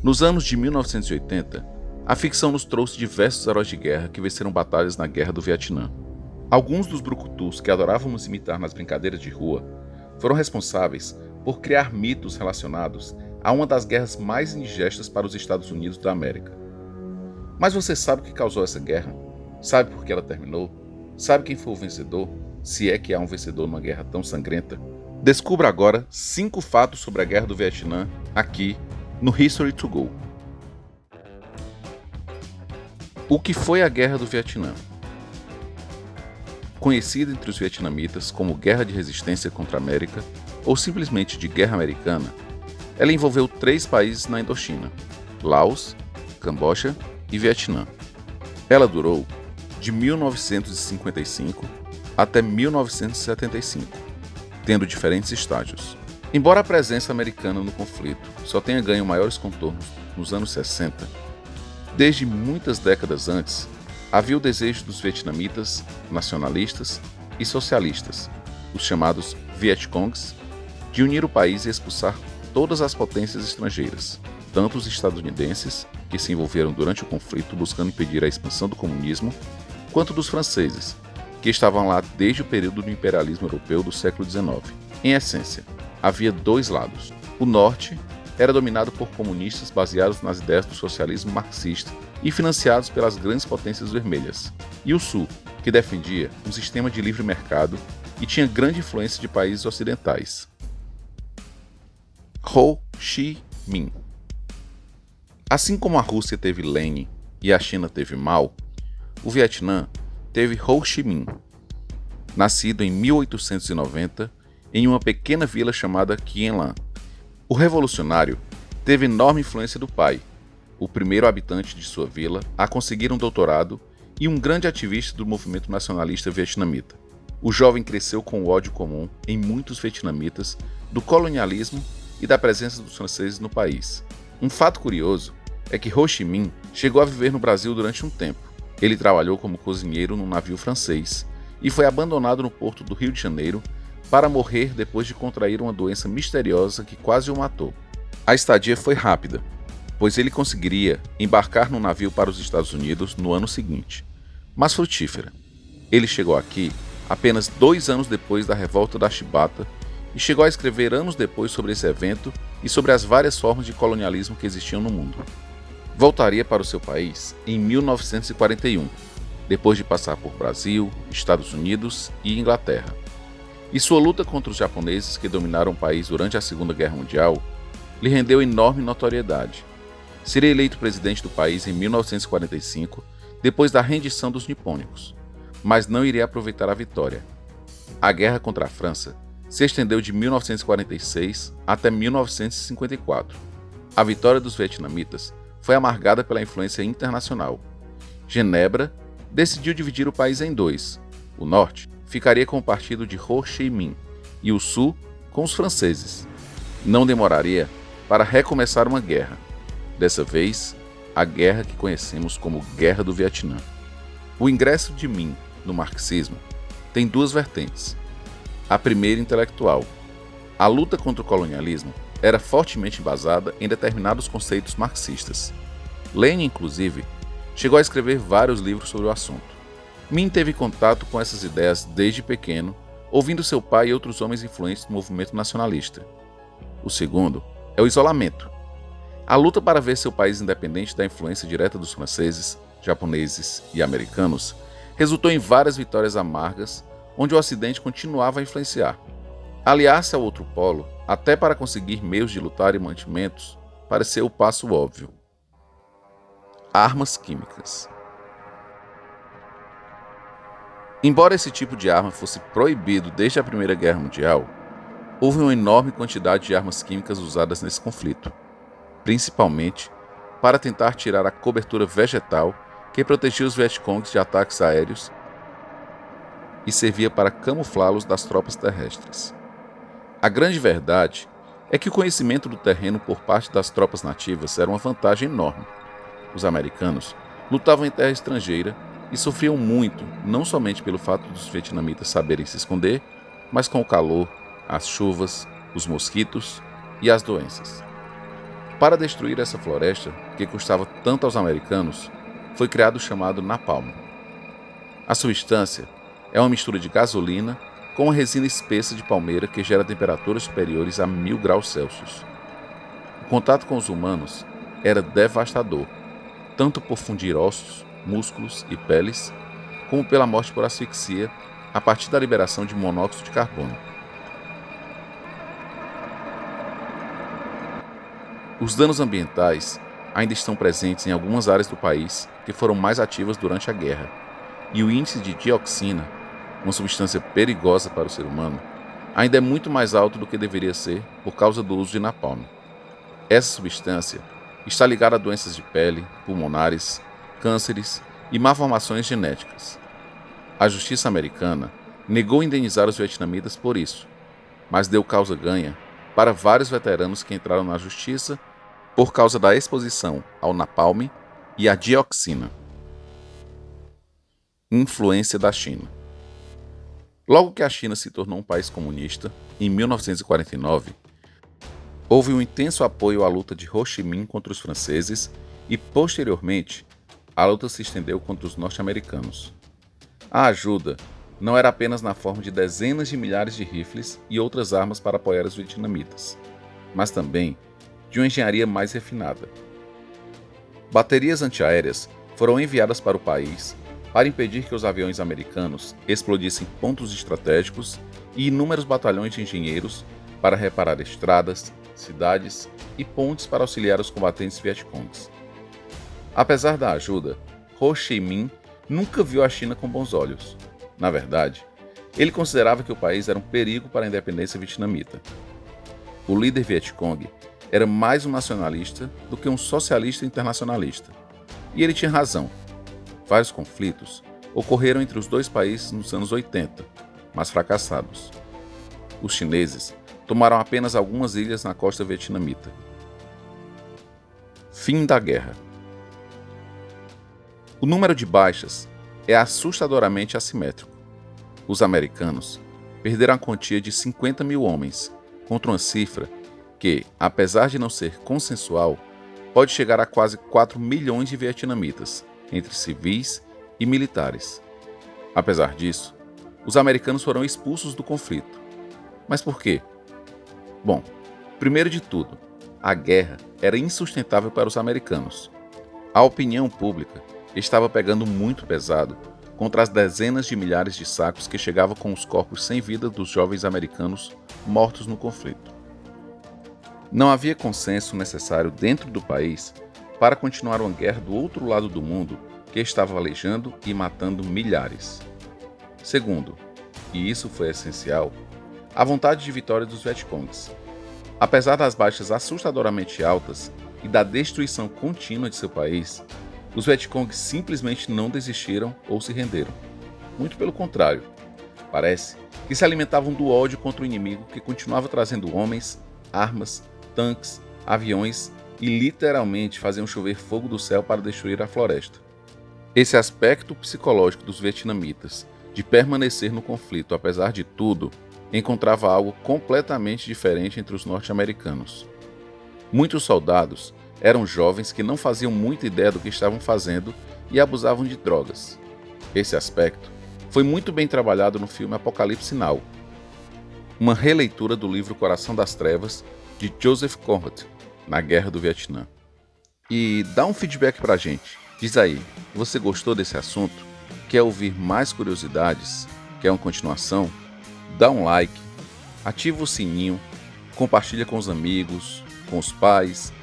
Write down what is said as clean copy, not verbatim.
Nos anos de 1980, a ficção nos trouxe diversos heróis de guerra que venceram batalhas na Guerra do Vietnã. Alguns dos brucutus que adorávamos imitar nas brincadeiras de rua foram responsáveis por criar mitos relacionados a uma das guerras mais indigestas para os Estados Unidos da América. Mas você sabe o que causou essa guerra? Sabe por que ela terminou? Sabe quem foi o vencedor? Se é que há um vencedor numa guerra tão sangrenta? Descubra agora 5 fatos sobre a Guerra do Vietnã aqui no History to Go. O que foi a Guerra do Vietnã? Conhecida entre os vietnamitas como Guerra de Resistência contra a América ou simplesmente de Guerra Americana, ela envolveu 3 países na Indochina: Laos, Camboja e Vietnã. Ela durou de 1955 até 1975, tendo diferentes estágios. Embora a presença americana no conflito só tenha ganho maiores contornos nos anos 60, desde muitas décadas antes, havia o desejo dos vietnamitas, nacionalistas e socialistas, os chamados Vietcongs, de unir o país e expulsar todas as potências estrangeiras, tanto os estadunidenses, que se envolveram durante o conflito buscando impedir a expansão do comunismo, quanto dos franceses, que estavam lá desde o período do imperialismo europeu do século XIX. Em essência, havia 2 lados. O norte era dominado por comunistas baseados nas ideias do socialismo marxista e financiados pelas grandes potências vermelhas, e o sul, que defendia um sistema de livre mercado e tinha grande influência de países ocidentais. Ho Chi Minh. Assim como a Rússia teve Lenin e a China teve Mao, o Vietnã teve Ho Chi Minh, nascido em 1890 em uma pequena vila chamada Quien Lan. O revolucionário teve enorme influência do pai, o primeiro habitante de sua vila a conseguir um doutorado e um grande ativista do movimento nacionalista vietnamita. O jovem cresceu com o ódio comum em muitos vietnamitas do colonialismo e da presença dos franceses no país. Um fato curioso é que Ho Chi Minh chegou a viver no Brasil durante um tempo. Ele trabalhou como cozinheiro num navio francês e foi abandonado no porto do Rio de Janeiro para morrer depois de contrair uma doença misteriosa que quase o matou. A estadia foi rápida, pois ele conseguiria embarcar num navio para os Estados Unidos no ano seguinte, mas frutífera. Ele chegou aqui apenas 2 anos depois da revolta da Chibata e chegou a escrever anos depois sobre esse evento e sobre as várias formas de colonialismo que existiam no mundo. Voltaria para o seu país em 1941, depois de passar por Brasil, Estados Unidos e Inglaterra. E sua luta contra os japoneses que dominaram o país durante a Segunda Guerra Mundial lhe rendeu enorme notoriedade. Seria eleito presidente do país em 1945, depois da rendição dos nipônicos, mas não iria aproveitar a vitória. A guerra contra a França se estendeu de 1946 até 1954. A vitória dos vietnamitas foi amargada pela influência internacional. Genebra decidiu dividir o país em 2. O norte ficaria com o partido de Ho Chi Minh e o sul com os franceses. Não demoraria para recomeçar uma guerra. Dessa vez, a guerra que conhecemos como Guerra do Vietnã. O ingresso de Minh no marxismo tem 2 vertentes. A primeira intelectual. A luta contra o colonialismo era fortemente embasada em determinados conceitos marxistas. Lenin, inclusive, chegou a escrever vários livros sobre o assunto. Minh teve contato com essas ideias desde pequeno, ouvindo seu pai e outros homens influentes do movimento nacionalista. O segundo é o isolamento. A luta para ver seu país independente da influência direta dos franceses, japoneses e americanos resultou em várias vitórias amargas, onde o Ocidente continuava a influenciar. Aliar-se ao outro polo, até para conseguir meios de lutar e mantimentos, pareceu o passo óbvio. Armas químicas. Embora esse tipo de arma fosse proibido desde a Primeira Guerra Mundial, houve uma enorme quantidade de armas químicas usadas nesse conflito, principalmente para tentar tirar a cobertura vegetal que protegia os Vietcongs de ataques aéreos e servia para camuflá-los das tropas terrestres. A grande verdade é que o conhecimento do terreno por parte das tropas nativas era uma vantagem enorme. Os americanos lutavam em terra estrangeira e sofriam muito, não somente pelo fato dos vietnamitas saberem se esconder, mas com o calor, as chuvas, os mosquitos e as doenças. Para destruir essa floresta, que custava tanto aos americanos, foi criado o chamado napalm. A substância é uma mistura de gasolina com uma resina espessa de palmeira que gera temperaturas superiores a 1000 graus Celsius. O contato com os humanos era devastador, tanto por fundir ossos, músculos e peles, como pela morte por asfixia a partir da liberação de monóxido de carbono. Os danos ambientais ainda estão presentes em algumas áreas do país que foram mais ativas durante a guerra, e o índice de dioxina, uma substância perigosa para o ser humano, ainda é muito mais alto do que deveria ser por causa do uso de napalm. Essa substância está ligada a doenças de pele, pulmonares, cânceres e malformações genéticas. A justiça americana negou indenizar os vietnamitas por isso, mas deu causa ganha para vários veteranos que entraram na justiça por causa da exposição ao napalm e à dioxina. Influência da China. Logo que a China se tornou um país comunista, em 1949, houve um intenso apoio à luta de Ho Chi Minh contra os franceses e, posteriormente, a luta se estendeu contra os norte-americanos. A ajuda não era apenas na forma de dezenas de milhares de rifles e outras armas para apoiar os vietnamitas, mas também de uma engenharia mais refinada. Baterias antiaéreas foram enviadas para o país para impedir que os aviões americanos explodissem pontos estratégicos e inúmeros batalhões de engenheiros para reparar estradas, cidades e pontes para auxiliar os combatentes vietcongs. Apesar da ajuda, Ho Chi Minh nunca viu a China com bons olhos. Na verdade, ele considerava que o país era um perigo para a independência vietnamita. O líder Vietcong era mais um nacionalista do que um socialista internacionalista. E ele tinha razão. Vários conflitos ocorreram entre os dois países nos anos 80, mas fracassados. Os chineses tomaram apenas algumas ilhas na costa vietnamita. Fim da guerra. O número de baixas é assustadoramente assimétrico. Os americanos perderam a quantia de 50 mil homens, contra uma cifra que, apesar de não ser consensual, pode chegar a quase 4 milhões de vietnamitas, entre civis e militares. Apesar disso, os americanos foram expulsos do conflito. Mas por quê? Bom, primeiro de tudo, a guerra era insustentável para os americanos. A opinião pública estava pegando muito pesado contra as dezenas de milhares de sacos que chegavam com os corpos sem vida dos jovens americanos mortos no conflito. Não havia consenso necessário dentro do país para continuar uma guerra do outro lado do mundo que estava alejando e matando milhares. Segundo, e isso foi essencial, a vontade de vitória dos Vietcongs. Apesar das baixas assustadoramente altas e da destruição contínua de seu país, os Vietcongs simplesmente não desistiram ou se renderam. Muito pelo contrário, parece que se alimentavam do ódio contra o inimigo que continuava trazendo homens, armas, tanques, aviões e literalmente faziam chover fogo do céu para destruir a floresta. Esse aspecto psicológico dos vietnamitas de permanecer no conflito apesar de tudo encontrava algo completamente diferente entre os norte-americanos. Muitos soldados eram jovens que não faziam muita ideia do que estavam fazendo e abusavam de drogas. Esse aspecto foi muito bem trabalhado no filme Apocalipse Now, uma releitura do livro Coração das Trevas de Joseph Conrad, na Guerra do Vietnã. E dá um feedback pra gente. Diz aí, você gostou desse assunto? Quer ouvir mais curiosidades? Quer uma continuação? Dá um like, ativa o sininho, compartilha com os amigos, com os pais,